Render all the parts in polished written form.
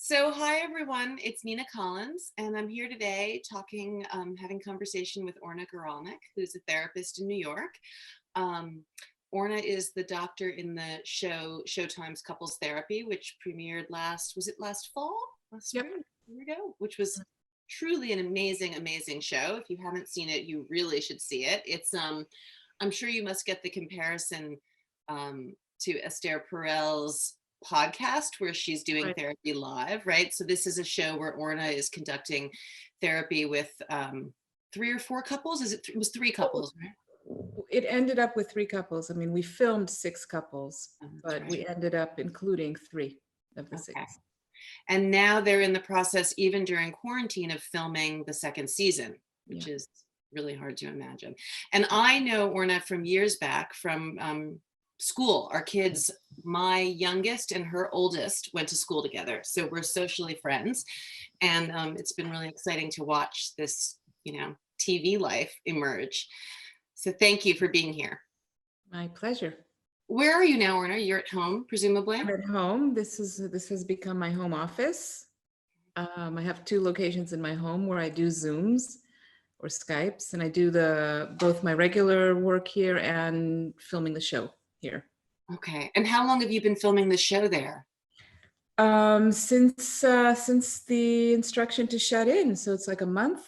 So, hi everyone, it's Nina Collins, and I'm here today having conversation with Orna Guralnik, who's a therapist in New York. Um, Orna is the doctor in the show Showtime's Couples Therapy, which premiered was it last fall? Last Yep. spring, a year ago, which was truly an amazing, amazing show. If you haven't seen it, you really should see it. I'm sure you must get the comparison to Esther Perel's podcast where she's doing Right. therapy live, right? So this is a show where Orna is conducting therapy with three or four couples. It was three Well, couples, right? it ended up with three couples. I mean, we filmed six couples, Oh, that's but right. we ended up including three of the Okay. six. And now they're in the process, even during quarantine, of filming the second season, which Yeah. is really hard to imagine. And I know Orna from years back from school. Our kids, my youngest and her oldest, went to school together. So we're socially friends. And it's been really exciting to watch this, TV life emerge. So thank you for being here. My pleasure. Where are you now, Orna? You're at home, presumably? I'm at home. This has become my home office. I have two locations in my home where I do Zooms or Skypes, and I do both my regular work here and filming the show here. Okay. And how long have you been filming the show there? Since the instruction to shut in, so it's like a month.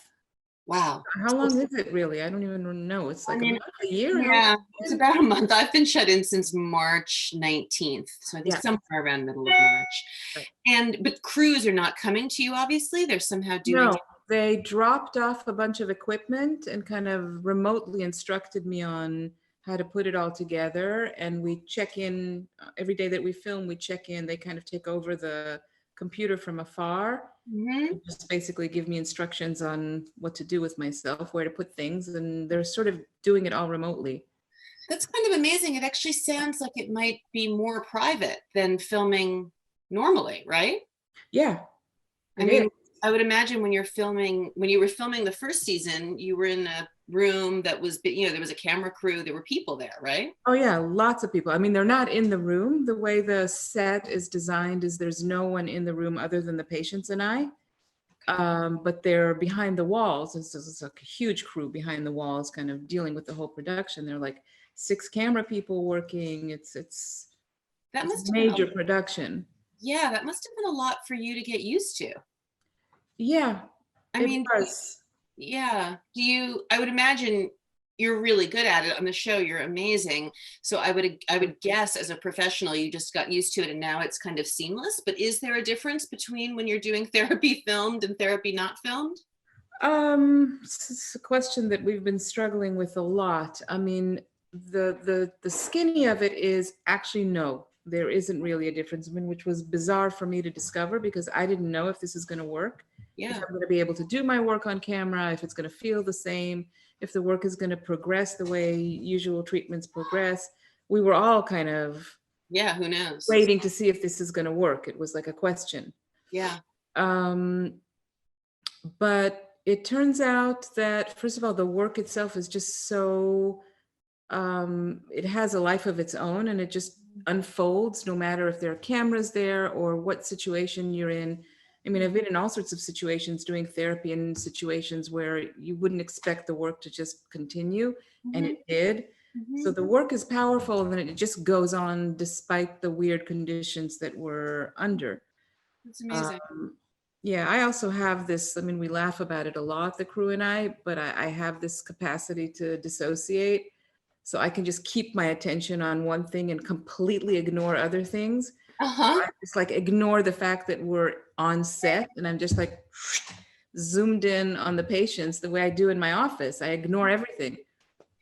Wow. How long is it really? I don't even know. It's like a month, a year? Yeah, it's about a month. I've been shut in since March 19th. So I think Yeah. somewhere around middle of March. Right. But crews are not coming to you, obviously. They're somehow doing No, it. they dropped off a bunch of equipment and kind of remotely instructed me on how to put it all together. And we check in every day that we film, we check in. They kind of take over the computer from afar Mhm. and just basically give me instructions on what to do with myself, where to put things. And they're sort of doing it all remotely. That's kind of amazing. It actually sounds like it might be more private than filming normally, right? Yeah, I it is. mean, I would imagine when you were filming the first season, you were in a room that was, there was a camera crew, there were people there, right? Oh yeah, lots of people. I mean, they're not in the room. The way the set is designed is there's no one in the room other than the patients and I. But they're behind the walls. It's like a huge crew behind the walls, kind of dealing with the whole production. They're like six camera people working. It's That it's a must have been major production. yeah, that must have been a lot for you to get used to. Yeah, I it mean, was. yeah. I would imagine you're really good at it on the show. You're amazing. So I would guess as a professional, you just got used to it and now it's kind of seamless. But is there a difference between when you're doing therapy filmed and therapy not filmed? It's a question that we've been struggling with a lot. I mean, the skinny of it is actually no, there isn't really a difference. I mean, which was bizarre for me to discover because I didn't know if this is going to work, if Yeah. I'm going to be able to do my work on camera, if it's going to feel the same, if the work is going to progress the way usual treatments progress. We were all kind of Yeah. Who knows? waiting to see if this is going to work. It was like a question. Yeah. Um, but it turns out that first of all the work itself is just so it has a life of its own and it just unfolds no matter if there are cameras there or what situation you're in. I mean, I've been in all sorts of situations doing therapy in situations where you wouldn't expect the work to just continue, and Mhm. it did. So Mhm. the work is powerful and it just goes on despite the weird conditions that we're under. That's amazing. um, yeah, I also have this, I mean, we laugh about it a lot, the crew and I, but I have this capacity to dissociate. So I can just keep my attention on one thing and completely ignore other things. Uh-huh. I just like ignore the fact that we're on set and I'm just like zoomed in on the patients the way I do in my office. I ignore everything.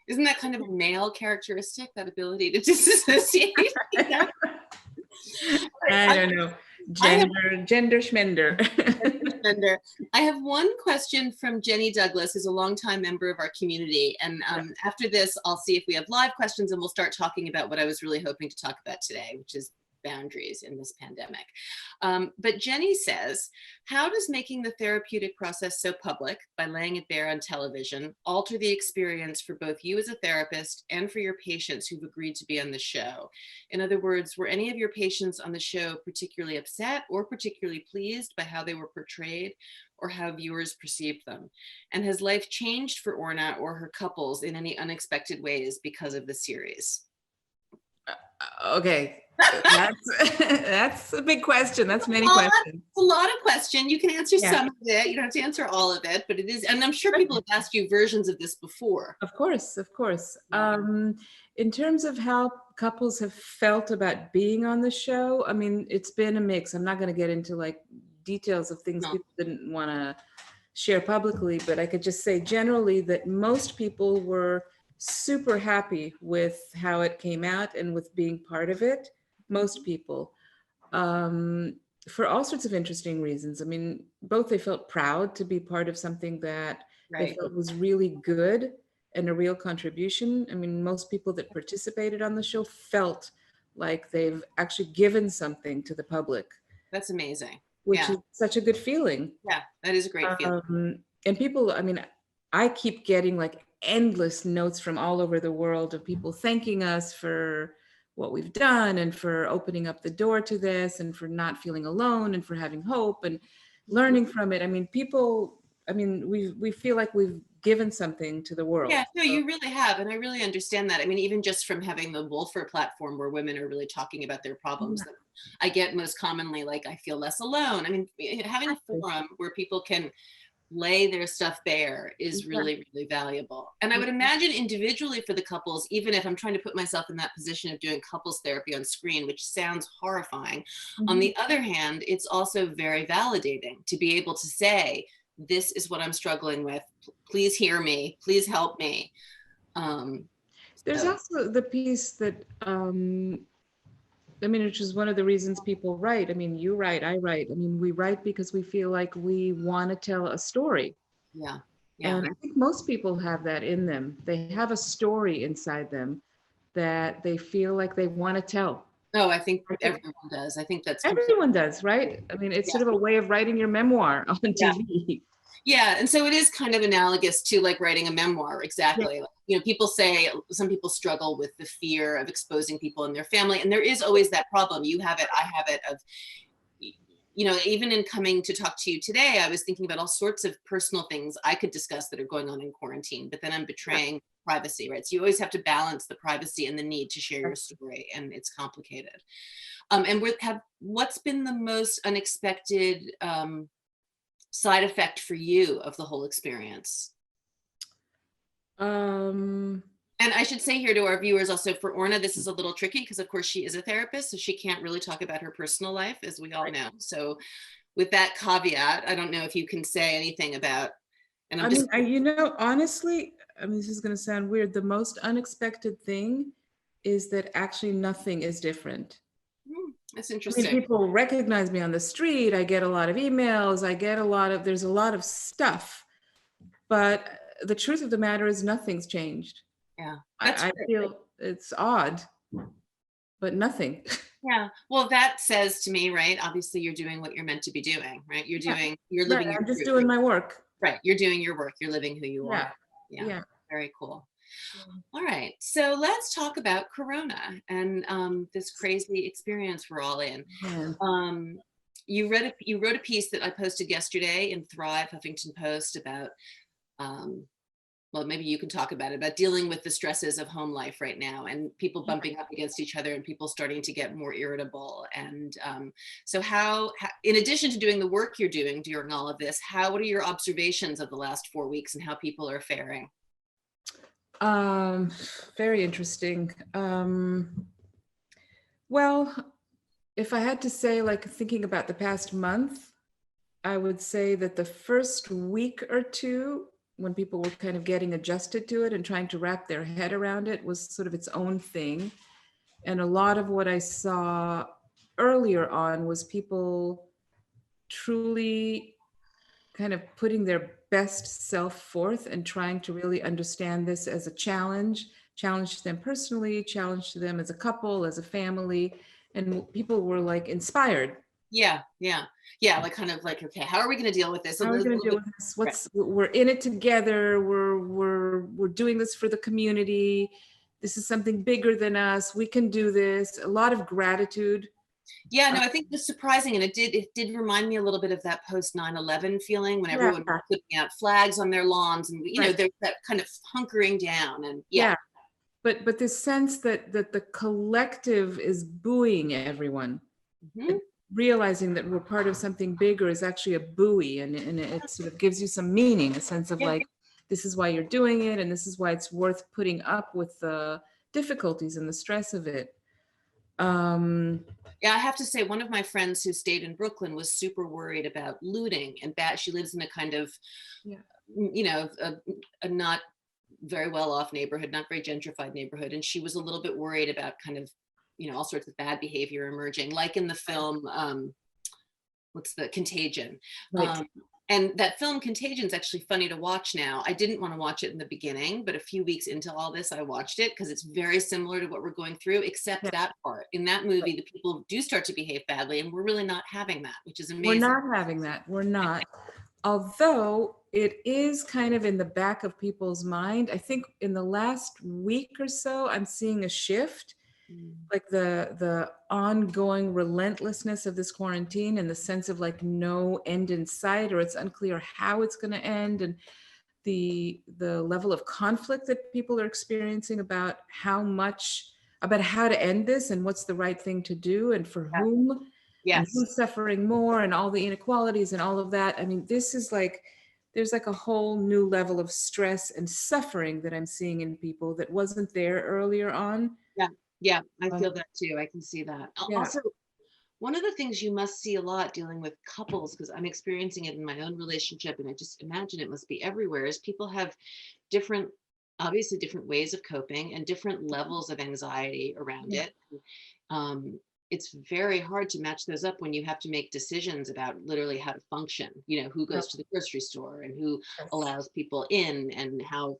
Isn't that kind of a male characteristic, that ability to disassociate? Yeah. I don't know. I have Gender schmender. Fender. I have one question from Jenny Douglas, who's a longtime member of our community. And after this, I'll see if we have live questions and we'll start talking about what I was really hoping to talk about today, which is boundaries in this pandemic. But Jenny says, how does making the therapeutic process so public by laying it bare on television alter the experience for both you as a therapist and for your patients who've agreed to be on the show? In other words, were any of your patients on the show particularly upset or particularly pleased by how they were portrayed or how viewers perceived them? And has life changed for Orna or her couples in any unexpected ways because of the series? Okay, that's a big question. That's many Well, questions. that's a lot of question. You can answer Yeah. some of it. You don't have to answer all of it, but it is, and I'm sure people have asked you versions of this before. Of course, of course. Yeah. In terms of how couples have felt about being on the show, I mean, it's been a mix. I'm not going to get into like details of things No. people didn't want to share publicly, but I could just say generally that most people were super happy with how it came out and with being part of it. Most people. For all sorts of interesting reasons. I mean, both they felt proud to be part of something that they Right. felt was really good and a real contribution. I mean, most people that participated on the show felt like they've actually given something to the public, That's amazing. which Yeah. is such a good feeling. Yeah. That is a great feeling. And people, I mean, I keep getting like endless notes from all over the world of people thanking us for what we've done and for opening up the door to this and for not feeling alone and for having hope and learning from it. I mean, people, I mean, we feel like we've given something to the world. Yeah, no, you really have. And I really understand that. I mean, even just from having the Wolfer platform where women are really talking about their problems, Yeah. I get most commonly like, I feel less alone. I mean, having a forum where people can lay their stuff bare is really, really valuable. And I would imagine individually for the couples, even if I'm trying to put myself in that position of doing couples therapy on screen, which sounds horrifying. On the other hand, it's also very validating to be able to say, this is what I'm struggling with. Please hear me. Please help me. There's So, also the piece that I mean, which is one of the reasons people write. I mean, you write, I write. I mean, we write because we feel like we want to tell a story. yeah. Yeah. And I think most people have that in them. They have a story inside them that they feel like they want to tell. Oh, I think I think everyone does. I think that's completely. everyone does, right? I mean, it's Yeah. sort of a way of writing your memoir on Yeah. TV. Yeah, and so it is kind of analogous to like writing a memoir. Exactly. Yeah. You know, people say some people struggle with the fear of exposing people in their family, and there is always that problem. You have it, I have it. Of, you know, even in coming to talk to you today, I was thinking about all sorts of personal things I could discuss that are going on in quarantine, but then I'm betraying privacy, right? So you always have to balance the privacy and the need to share your story, and it's complicated. And what's been the most unexpected side effect for you of the whole experience? Um, And I should say here to our viewers also, for Orna, this is a little tricky because of course she is a therapist, so she can't really talk about her personal life, as we all know. So with that caveat, I don't know if you can say anything about, and I'm just. you know, honestly, I mean, this is going to sound weird. The most unexpected thing is that actually nothing is different. That's I mean, interesting. people recognize me on the street. I get a lot of emails. I get a lot of, there's a lot of stuff. But the truth of the matter is nothing's changed. Yeah, that's I feel it's odd, but nothing. Yeah, well, that says to me, right? Obviously, you're doing what you're meant to be doing, right? You're Right, living your I'm just truth. doing my work. Right, you're doing your work. You're living who you Yeah, are. Yeah, yeah. very cool. All right, so let's talk about Corona and this crazy experience we're all in. Yeah. You wrote a piece that I posted yesterday in Thrive Huffington Post about, well, maybe you can talk about dealing with the stresses of home life right now and people bumping up against each other and people starting to get more irritable. And so how, in addition to doing the work you're doing during all of this, what are your observations of the last 4 weeks and how people are faring? Very interesting. Well, if I had to say, like thinking about the past month, I would say that the first week or two, when people were kind of getting adjusted to it and trying to wrap their head around it, was sort of its own thing. And a lot of what I saw earlier on was people truly kind of putting their best self forth and trying to really understand this as a challenge to them personally, challenge to them as a couple, as a family, and people were like inspired. Yeah, yeah, yeah. Like kind of like, okay, how are we going to deal with this? A How are we little going to deal bit, with this? right. We're in it together. We're doing this for the community. This is something bigger than us. We can do this. A lot of gratitude. Yeah, no, I think it was surprising, and it did remind me a little bit of that post 9/11 feeling when Yeah, everyone was putting out flags on their lawns, and right. there's that kind of hunkering down, and yeah. Yeah. But this sense that the collective is buoying everyone, Mhm. realizing that we're part of something bigger is actually a buoy, and it sort of gives you some meaning, a sense of Yeah. like, this is why you're doing it, and this is why it's worth putting up with the difficulties and the stress of it. Yeah, I have to say, one of my friends who stayed in Brooklyn was super worried about looting and bad. She lives in a kind of, Yeah. a not very well off neighborhood, not very gentrified neighborhood. And she was a little bit worried about kind of, all sorts of bad behavior emerging, like in the film, what's the Contagion. Right. Um, and that film Contagion is actually funny to watch now. I didn't want to watch it in the beginning, but a few weeks into all this, I watched it because it's very similar to what we're going through, except Yeah. that part. In that movie, the people do start to behave badly, and we're really not having that, which is We're amazing. not having that. We're not. Although it is kind of in the back of people's mind. I think in the last week or so, I'm seeing a shift, Mm. like the ongoing relentlessness of this quarantine and the sense of like no end in sight, or it's unclear how it's going to end, and the level of conflict that people are experiencing about how to end this and what's the right thing to do and for Yeah. whom and Yes. who's suffering more and all the inequalities and all of that. I mean, this is like, there's like a whole new level of stress and suffering that I'm seeing in people that wasn't there earlier on. Yeah. Yeah. I Um, feel that too. I can see that. yeah. Also, one of the things you must see a lot dealing with couples, because I'm experiencing it in my own relationship, and I just imagine it must be everywhere, is people have different, obviously different ways of coping and different levels of anxiety around Yeah. it. Um, it's very hard to match those up when you have to make decisions about literally how to function, who Yeah. goes to the grocery store and who Yes. allows people in, and how,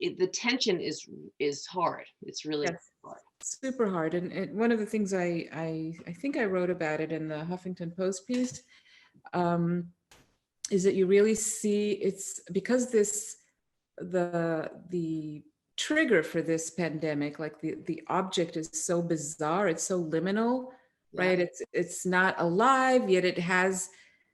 the tension is hard. It's really Yes. hard. Super hard. And one of the things I think I wrote about it in the Huffington Post piece, um, is that you really see it's because the trigger for this pandemic, like the object is so bizarre, it's so liminal, Yeah. right? It's not alive, yet it has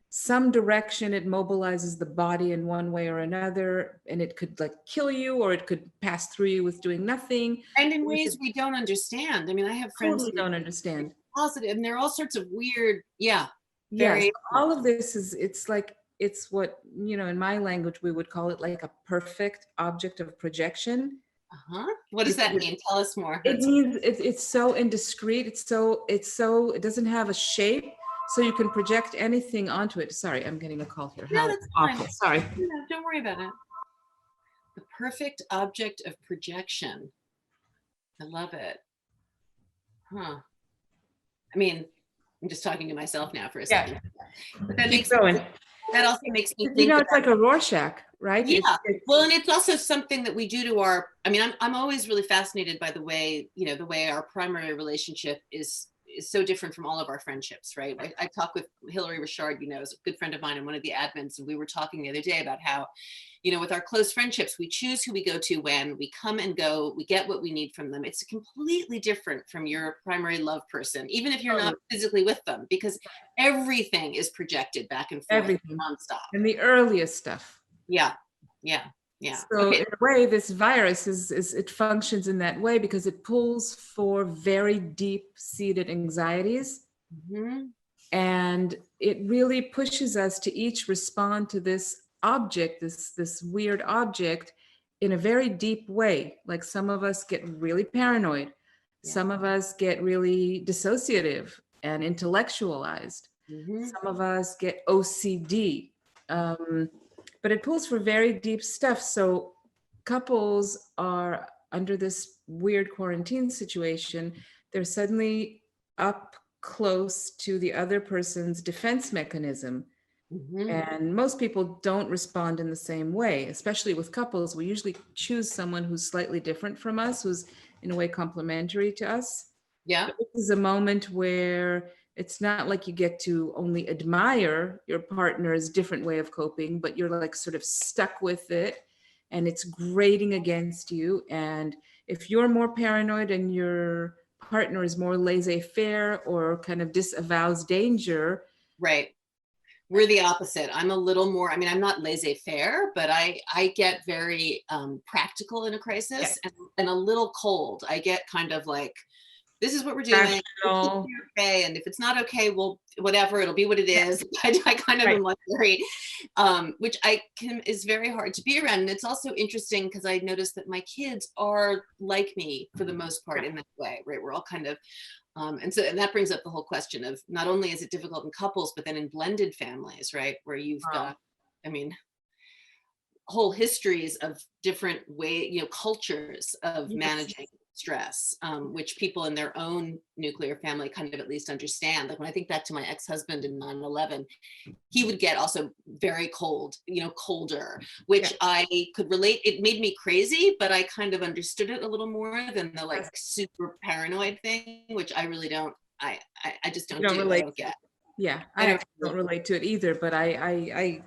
some direction. It mobilizes the body in one way or another, and it could like kill you, or it could pass through you with doing nothing. And in You ways could we don't understand. I mean, I have friends totally who don't are understand. positive, and there are all sorts of weird, yeah, Yes, variations. all of this is, it's like, it's what, in my language, we would call it like a perfect object of projection. Uh-huh. What does It's, that mean? Tell us more. it means it's so indiscreet. It doesn't have a shape. So you can project anything onto it. Sorry, I'm getting a call here. No, How that's fine. awful. Sorry. No, don't worry about it. The perfect object of projection. I love it. Huh. I mean, I'm just talking to myself now for a Yeah. second. But that Keep makes going. that also makes me think It's about, like a Rorschach, right? yeah. Well, and it's also something that we do to our, I mean, I'm always really fascinated by the way, the way our primary relationship is so different from all of our friendships, right? I talk with Hillary Richard, is a good friend of mine and one of the admins, and we were talking the other day about how, with our close friendships, we choose who we go to when, we come and go, we get what we need from them. It's completely different from your primary love person, even if you're not physically with them, because everything is projected back and forth Everything. nonstop. And the earliest stuff. Yeah, yeah, yeah. So Okay. in a way, this virus it functions in that way because it pulls for very deep-seated anxieties. Mhm. And it really pushes us to each respond to this object, this weird object, in a very deep way. Like some of us get really paranoid. Yeah. Some of us get really dissociative and intellectualized. Mhm. Some of us get OCD. But it pulls for very deep stuff. So couples are under this weird quarantine situation. They're suddenly up close to the other person's defense mechanism. Mhm. And most people don't respond in the same way, especially with couples. We usually choose someone who's slightly different from us, who's in a way complementary to us. Yeah. But this is a moment where it's not like you get to only admire your partner's different way of coping, but you're like sort of stuck with it and it's grating against you. And if you're more paranoid and your partner is more laissez-faire or kind of disavows danger. Right. We're the opposite. I'm a little more, I mean, I'm not laissez-faire, but I get very practical in a Yeah. crisis, and a little cold. I get kind of like, this is what we're doing. Rational. Okay, and if it's not okay, well, whatever, it'll be what it Yeah. is. I kind of Right. am like very, which is very hard to be around. And it's also interesting because I noticed that my kids are like me for the most part Yeah. in that way, right? We're all kind of, and that brings up the whole question of not only is it difficult in couples, but then in blended families, right? Where you've Wow. got, I mean, whole histories of different cultures of Yes. managing stress, which people in their own nuclear family kind of at least understand. Like when I think back to my ex-husband in 9/11, he would get also very cold, colder, Yeah. which I could relate. It made me crazy, but I kind of understood it a little more than the like Yes. super paranoid thing, which I really don't. I just You don't don't do. I relate don't to get. it. Yeah, I I don't. actually don't relate to it either, but I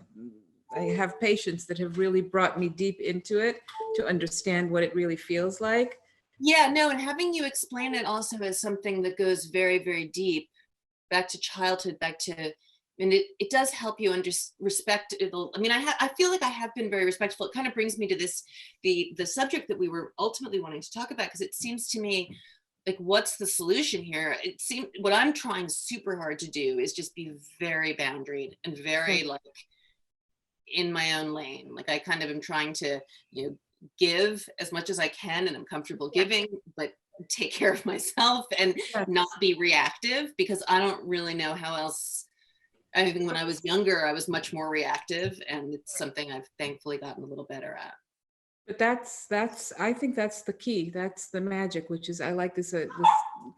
have patients that have really brought me deep into it to understand what it really feels like. Yeah, no, and having you explain it also as something that goes very, very deep, back to childhood, back to, and it does help you respect it. I mean, I feel like I have been very respectful. It kind of brings me to this, the subject that we were ultimately wanting to talk about, because it seems to me like, what's the solution here? It seems what I'm trying super hard to do is just be very boundaried and Yeah. very like in my own lane. Like I kind of am trying to, give as much as I can and I'm comfortable Yeah. giving, but take care of myself and not Yes. be reactive, because I don't really know how else. I think when I was younger, I was much more reactive, and it's something I've thankfully gotten a little better at. But that's I think that's the key. That's the magic, which is I like this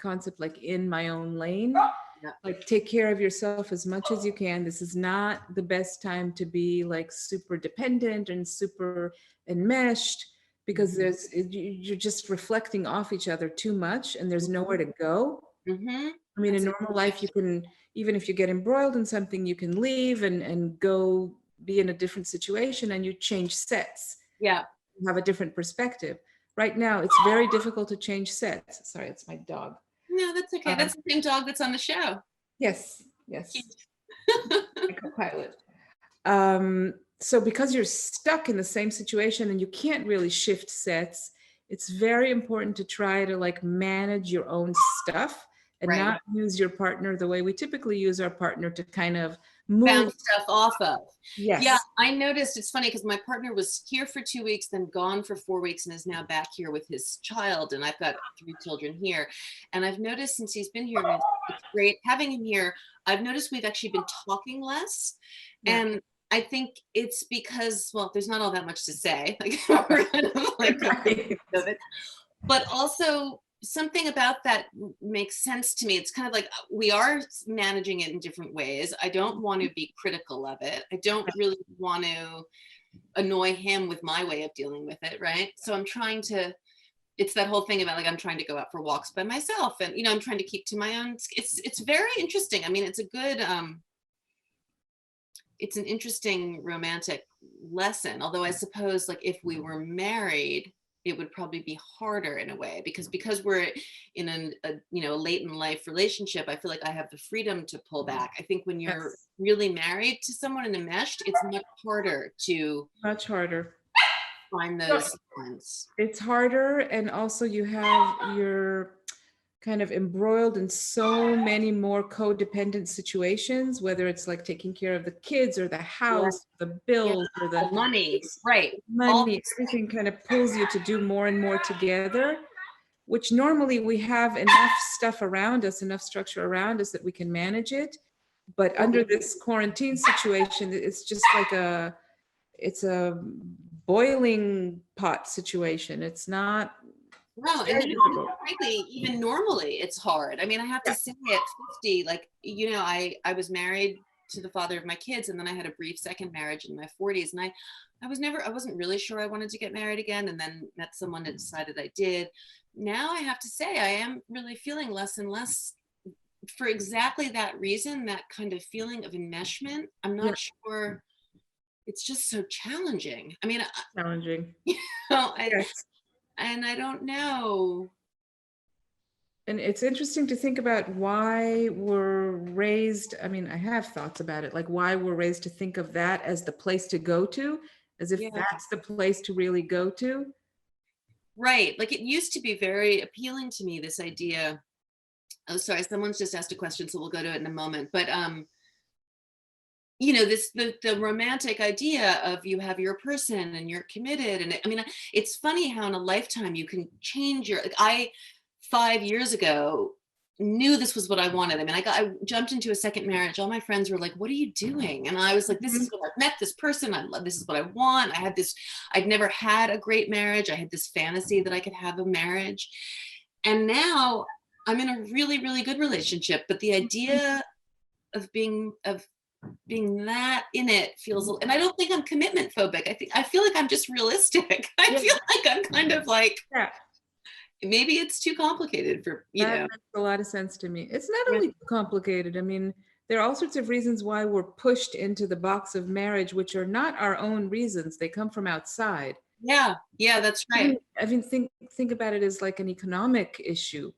concept like in my own lane. Yeah. Like take care of yourself as much as you can. This is not the best time to be like super dependent and super enmeshed because Mhm. you're just reflecting off each other too much and there's nowhere to go. Mhm. I mean, in That's normal life, you can, even if you get embroiled in something, you can leave and go be in a different situation and you change sets, yeah. you have a different perspective. Right now, it's very difficult to change sets. Sorry, it's my dog. No, that's okay. Um, That's the same dog that's on the show. yes, yes, my co-pilot. So because you're stuck in the same situation and you can't really shift sets, it's very important to try to like manage your own stuff and Right. not use your partner the way we typically use our partner to kind of move. Bounce stuff off of. Yeah, Yes. I noticed. It's funny because my partner was here for 2 weeks, then gone for 4 weeks, and is now back here with his child. And I've got 3 children here. And I've noticed since he's been here, and it's great having him here, I've noticed we've actually been talking less. Yeah. And I think it's because, well, there's not all that much to say. Like, we're kind of like, Right. but also something about that makes sense to me. It's kind of like we are managing it in different ways. I don't want to be critical of it. I don't really want to annoy him with my way of dealing with it, right? So I'm trying to, it's that whole thing about like I'm trying to go out for walks by myself, and I'm trying to keep to my own. It's very interesting. I mean, it's a good it's an interesting romantic lesson. Although I suppose like if we were married, it would probably be harder in a way, because we're in a late in life relationship. I feel like I have the freedom to pull back. I think when you're Yes. really married to someone and enmeshed, it's much harder to Much harder. find Well, those ones. it's harder, and also you're kind of embroiled in so many more codependent situations, whether it's like taking care of the kids or the Yeah, house, the yeah. bills or The the money, right? All money, everything kind of pulls you to do more and more together, which normally we have enough stuff around us, enough structure around us that we can manage it. But under this quarantine situation, it's just like it's a boiling pot situation. It's not no, and very difficult. frankly, even normally, it's hard. I mean, I have to Yeah. say at 50, like, I was married to the father of my kids, and then I had a brief second marriage in my 40s, and I wasn't really sure I wanted to get married again, and then met someone and decided I did. now I have to say I am really feeling less and less for exactly that reason, that kind of feeling of enmeshment. I'm Yeah, not sure. It's just so challenging. I mean, challenging. you know, Yes. and I don't know. And it's interesting to think about why we're raised. I mean, I have thoughts about it, like why we're raised to think of that as the place to go to, as if Yeah, that's the place to really go to. right. Like it used to be very appealing to me, this idea. Oh, sorry, someone's just asked a question, so we'll go to it in a moment. But you know, this the romantic idea of you have your person and you're committed. And I mean, it's funny how in a lifetime you can change your, like I 5 years ago knew this was what I wanted. I mean, I jumped into a second marriage. All my friends were like, what are you doing? And I was like, this is Mhm. what I've met this person. I love, this is what I want. I had this, I'd never had a great marriage. I had this fantasy that I could have a marriage. And now I'm in a really, really good relationship. But the idea of being that in it feels, and I don't think I'm commitment phobic. I feel like I'm just realistic. I Yeah, feel like I'm kind of like, yeah, maybe it's too complicated for, you that know. makes a lot of sense to me. It's not Yeah. only complicated. I mean, there are all sorts of reasons why we're pushed into the box of marriage, which are not our own reasons. They come from outside. Yeah, yeah, that's right. I mean, think about it as like an economic issue,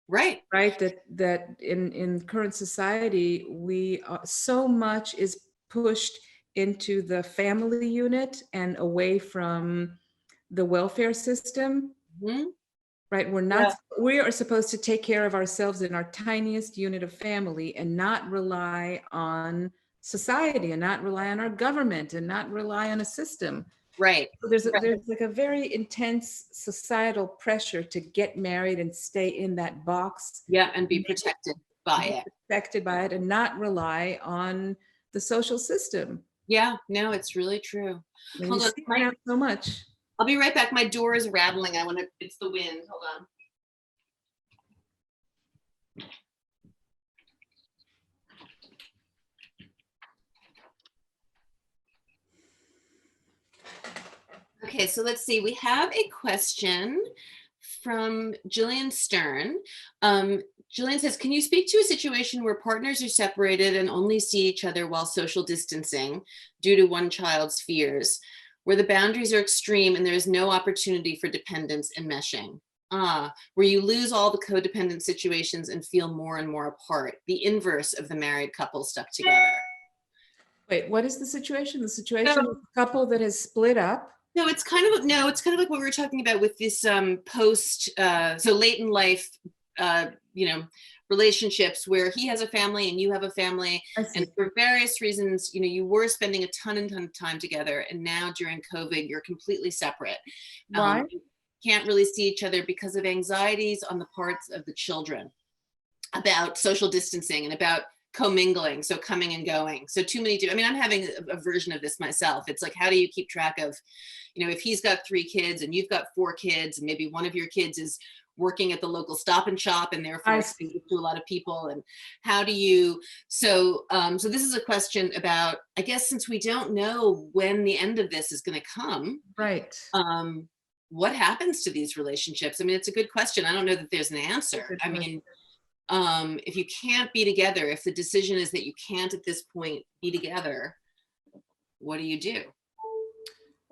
Right. right? That in current society, we so much is pushed into the family unit and away from the welfare system, Mhm. right? We're not, Yeah. we are supposed to take care of ourselves in our tiniest unit of family and not rely on society and not rely on our government and not rely on a system. Right. So there's Right. there's like a very intense societal pressure to get married and stay in that box, Yeah, and be protected by be it. affected by it, and not rely on the social system. Yeah, no, it's really true. And you Hold on, see it now so much. I'll be right back. My door is rattling. I want to, it's the wind. Hold on. Okay, so let's see. We have a question from Jillian Stern. Um, Jillian says, can you speak to a situation where partners are separated and only see each other while social distancing due to one child's fears, where the boundaries are extreme and there is no opportunity for dependence and meshing? Where you lose all the codependent situations and feel more and more apart, the inverse of the married couple stuck together. Wait, what is the situation? The situation is So, a couple that has split up. no, it's kind of no, it's kind of like what we were talking about with this post so late in life you know, relationships where he has a family and you have a family, I and see. for various reasons, you know, you were spending a ton and ton of time together, and now during COVID you're completely separate. Why? You can't really see each other because of anxieties on the parts of the children about social distancing and about commingling, so coming and going. So too many do. I mean, I'm having a version of this myself. It's like, how do you keep track of, you know, if he's got 3 kids and you've got 4 kids, and maybe one of your kids is working at the local Stop and Shop and therefore I exposed see. to a lot of people, and how do you, so so this is a question about, I guess, since we don't know when the end of this is going to come, Right. what happens to these relationships? I mean, it's a good question. I don't know that there's an answer. Good I question. mean, if you can't be together, if the decision is that you can't at this point be together, what do you do?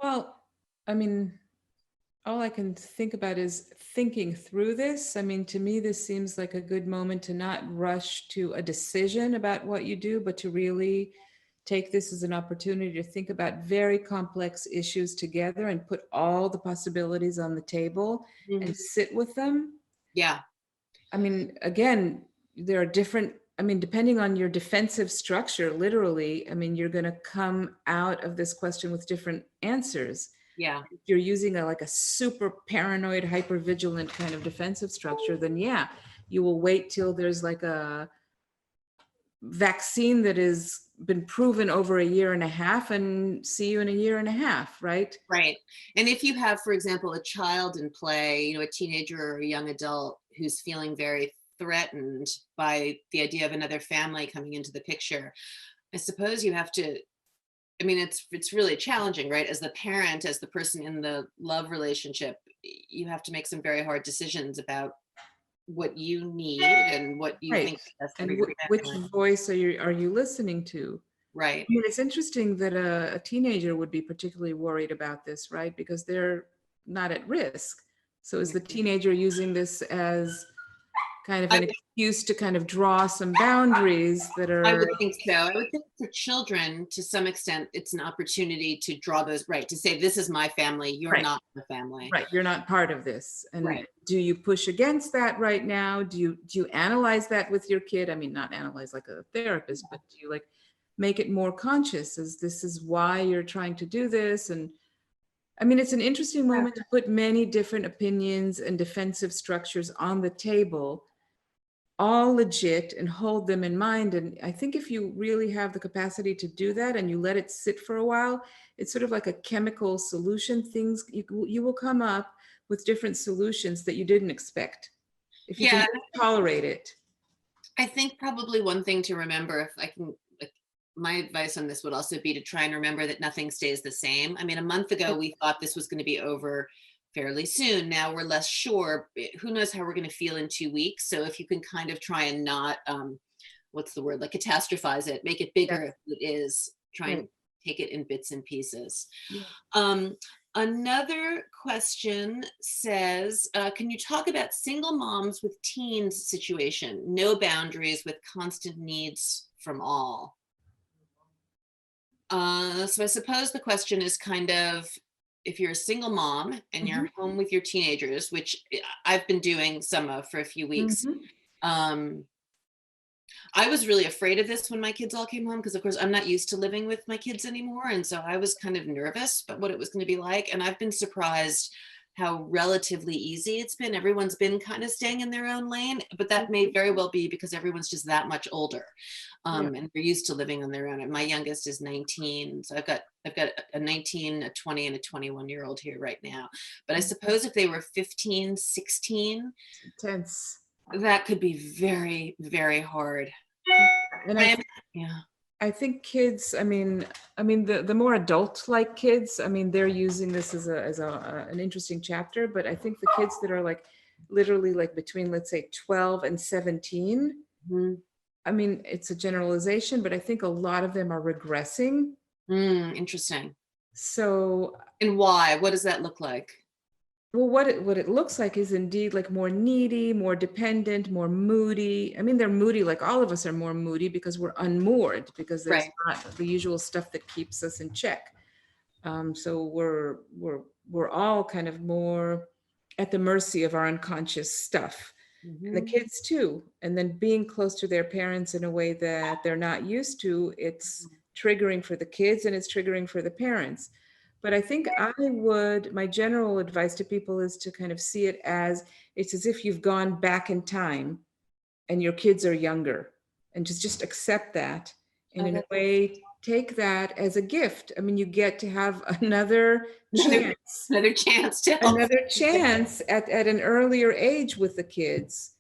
Well, I mean, all I can think about is thinking through this. I mean, to me, this seems like a good moment to not rush to a decision about what you do, but to really take this as an opportunity to think about very complex issues together and put all the possibilities on the table Mhm. and sit with them. Yeah, I mean, again, there are different, I mean, depending on your defensive structure, literally, I mean, you're going to come out of this question with different answers. yeah, If you're using a like a super paranoid, hyper vigilant kind of defensive structure, then yeah, you will wait till there's like a vaccine that has been proven over a year and a half and see you in a year and a half, right? right. And if you have, for example, a child in play, you know, a teenager or a young adult who's feeling very threatened by the idea of another family coming into the picture, I suppose you have to I mean, it's really challenging, right? As the parent, as the person in the love relationship, you have to make some very hard decisions about what you need and what you Right. think is best for And your which family. voice are you listening to? Right. I mean, it's interesting that a teenager would be particularly worried about this, right? Because they're not at risk. So is the teenager using this as kind of I an excuse to kind of draw some boundaries that I are would think so. I would think for children, to some extent, it's an opportunity to draw those, right, to say, this is my family, you're right, not my family. right. You're not part of this. And Right. do you push against that right now? Do you analyze that with your kid? I mean, not analyze like a therapist, but do you like make it more conscious as this is why you're trying to do this? And I mean, it's an interesting moment to put many different opinions and defensive structures on the table, all legit, and hold them in mind. And I think if you really have the capacity to do that and you let it sit for a while, it's sort of like a chemical solution. Things you will come up with different solutions that you didn't expect if you can Yeah, tolerate it. I think probably one thing to remember, if I can, like, my advice on this would also be to try and remember that nothing stays the same. I mean, a month ago, we thought this was going to be over fairly soon. Now we're less sure. Who knows how we're going to feel in 2 weeks? So if you can kind of try and not, what's the word, like catastrophize it, make it bigger if it is, try and Right. take it in bits and pieces. Yeah. Another question says, can you talk about single moms with teens situation? No boundaries with constant needs from all. So I suppose the question is kind of, if you're a single mom and you're home with your teenagers, which I've been doing some of for a few weeks. Mhm. Um, I was really afraid of this when my kids all came home because, of course, I'm not used to living with my kids anymore. And so I was kind of nervous about what it was going to be like. And I've been surprised how relatively easy it's been. Everyone's been kind of staying in their own lane, but that may very well be because everyone's just that much older. Yeah. And they're used to living on their own. And my youngest is 19. So I've got a 19, a 20, and a 21-year-old here right now. But I suppose if they were 15, 16, Intense. that could be very, very hard. And Yeah. I think kids, I mean, the more adult-like kids, I mean, they're using this as an interesting chapter, but I think the kids that are like literally like between, let's say, 12 and 17, Mhm. I mean, it's a generalization, but I think a lot of them are regressing. Interesting. So, And why? What does that look like? well, what it looks like is indeed like more needy, more dependent, more moody. I mean, they're moody, like all of us are more moody because we're unmoored, because there's Right. not the usual stuff that keeps us in check. So we're all kind of more at the mercy of our unconscious stuff. And the Mhm. kids too. And then being close to their parents in a way that they're not used to, it's triggering for the kids and it's triggering for the parents. But I think my general advice to people is to kind of see it as it's as if you've gone back in time and your kids are younger, and just accept that. And Oh, in a that's way, take that as a gift. I mean, you get to have another another, chance, another chance to help. another chance at an earlier age with the kids.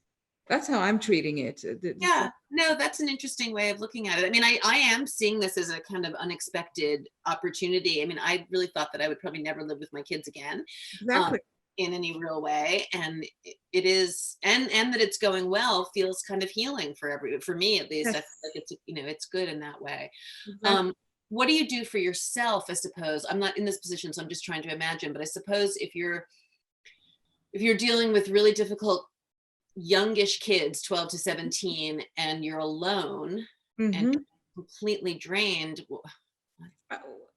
That's how I'm treating it. Yeah, no, that's an interesting way of looking at it. I mean, I am seeing this as a kind of unexpected opportunity. I mean, I really thought that I would probably never live with my kids again, um, Exactly. in any real way. And it is, and that it's going well feels kind of healing for me at least. I feel Yes, like it's good in that way. exactly. Um, what do you do for yourself? I suppose I'm not in this position, so I'm just trying to imagine. But I suppose if you're dealing with really difficult youngish kids, 12 to 17, and you're alone and Hmm. completely drained.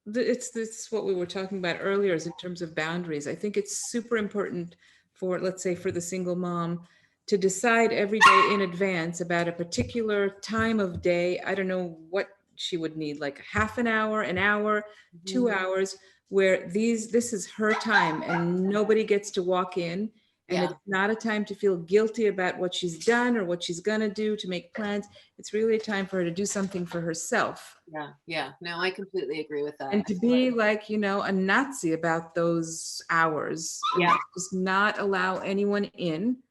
It's what we were talking about earlier is in terms of boundaries. I think it's super important for, let's say, for the single mom to decide every day in advance about a particular time of day. I don't know what she would need, like half an hour, Mhm. 2 hours, where this is her time and nobody gets to walk in. And Yeah, it's not a time to feel guilty about what she's done or what she's gonna do to make plans. It's really a time for her to do something for herself yeah, yeah. No, I completely agree with that. and to be like, a Nazi about those hours and Yeah, just not allow anyone in,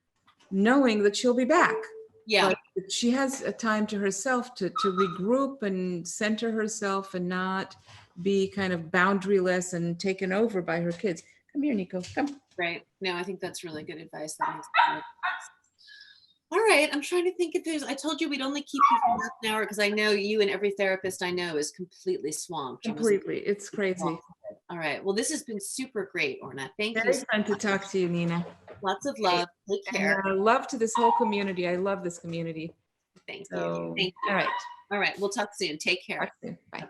knowing that she'll be back. yeah, But that she has a time to herself to regroup and center herself and not be kind of boundaryless and taken over by her kids. Come here, Nico. Come. Right. No, I think that's really good advice. That makes a lot of sense. All right. I'm trying to think if there's, I told you we'd only keep you for half an hour because I know you and every therapist I know is completely swamped. Completely. It's crazy. All right. Well, this has been super great, Orna. Thank you. Very fun to talk to you, Nina. Lots of love. Take care. And love to this whole community. I love this community. Thank you. So, Thank you. all right. All right. We'll talk soon. Take care. Talk soon. Bye.